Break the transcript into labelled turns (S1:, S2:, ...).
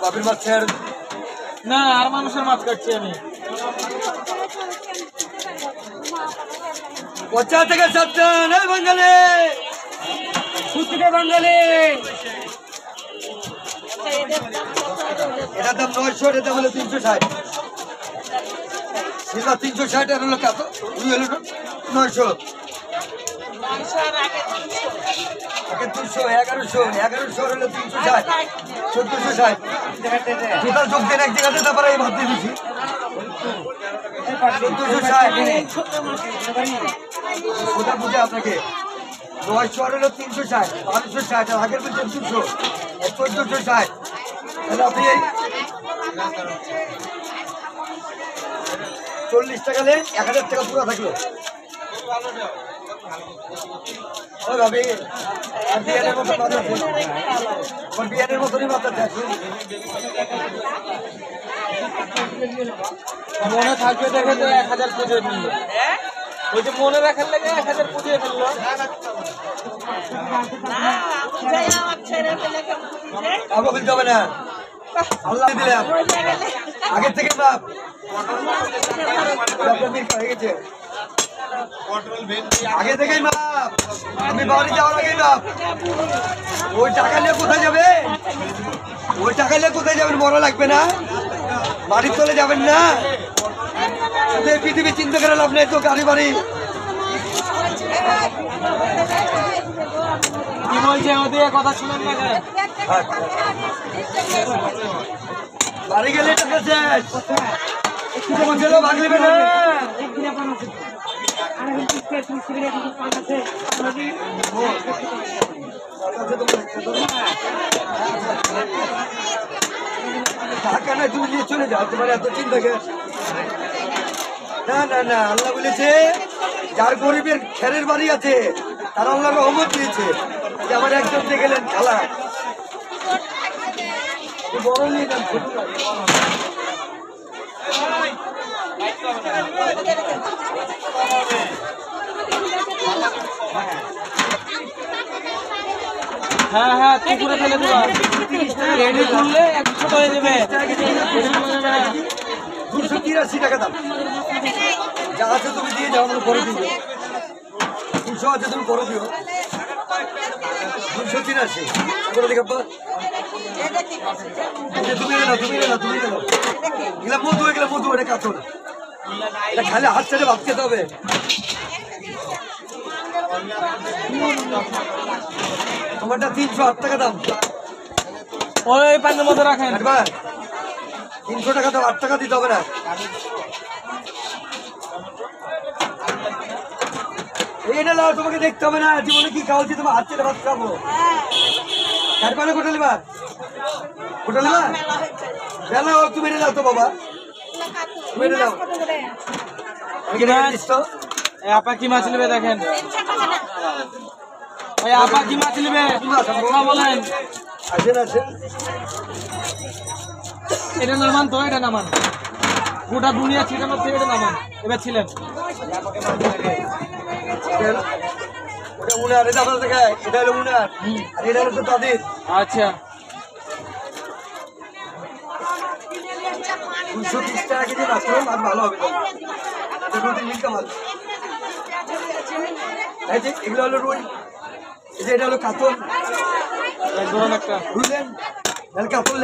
S1: বাপের মাছ ছেড়
S2: না, আর মানুষের মাছ কাটছি আমি।
S1: 50 থেকে 70 বাঙালি বাঙালি এটার দাম 900, এটার দাম হলো 360। সিলভার 360, আর হলো কত? হলো 900। আগে 200, 1100 হলো 360, 1460। টোটাল যোগ দেন এক জায়গাতে, তারপরে এই ভাত দিয়ে দিচ্ছি 1460। ওটা বুঝে আপনাকে 900 হলো 360, 1260, আর আগের বলছেন 200, 1460। তাহলে আপনি এই 40 টাকা নেন, 1000 টাকা পুরো থাকলো। ওই ভাবি বিয়ানের মতো মাছ আছে, বিয়ানের মতনই মাছ আছে।
S2: মনে থাকবে দেখে তো 1000 পুজিয়ে ফেললো। ওই যে মনে রাখার লেগে 1000 পুজিয়ে ফেললো।
S1: আবার বলতে হবে না, আল্লাহ দিলাম আগের থেকে বাপ হয়ে গেছে, আগে থেকেই বাপ। আমি বাড়ি যাওয়ার আগেই বাপ। ওই টাকা নিয়ে কোথায় যাবে? ওই টাকা নিয়ে কোথায় যাবেন? বড় লাগবে না? বাড়ির চলে যাবেন না? পৃথিবী চিন্তা করে লাভ নেই তো। গাড়ি বাড়ি
S2: কি বলছে ওদের কথা শুনেন না কেন?
S1: বাড়ি গেলে টাকা শেষ, ভাগলিবে না। টাকা না তুমি নিয়ে চলে যাও, তোমার এত চিন্তা কে? না না না, আল্লাহ বলেছে যার গরিবের খেরের বাড়ি আছে তার আল্লাহ রহমত দিয়েছে। যে আমার একজন দিয়ে গেলেন খেলা বড় নিয়ে যান, ছোট
S2: হ্যাঁ হ্যাঁ, পুকুরে ফেলে দেবা। রেডি করলে 100 হয়ে যাবে।
S1: 283 টাকা দাম। যা আছে তুমি দিয়ে যাও, আমরা করে দিও। 200 আছে, তুমি করে দিও। 283 করে দিকে তুমি না, তুমি না, তুমি না। এগুলা মধু, এগুলা মধু, এটা কাতল। এটা খালি হাত ছেড়ে ভাত খেতে হবে। তোমারটা 308 টাকা দাম।
S2: ওই পানির মধ্যে রাখেন।
S1: 300 টাকা দাম, 8 টাকা দিতে হবে না। এইটা লাও, তোমাকে দেখতে হবে না জীবনে কি খাওয়াচ্ছি। তোমার হাত ছেড়ে ভাত খাবো। তারপরে কোটা লিবা, কোটা লিবা বেলা তুমি মেরে যাও তো বাবা, মেরে যাও।
S2: আপা কি মাছ নেবে দেখেন। ওই আপা কি মাছ নেবে বলেন।
S1: আসেন আসেন,
S2: এটা নামান তো, এটা নামান। গোটা দুনিয়া ছিটানোর থেকে এটা নামান। এবার ছিলেন
S1: ওটা উনার, এটা আপনার দেখায়, এটা হলো উনার, আর এটা হলো তো তাদের।
S2: আচ্ছা,
S1: 230 টাকা কেজি মাছ, আর ভালো হবে তো। এগুলো হলো রুই, এটা হলো কাতল।
S2: একটা
S1: বুঝলেন? কাতল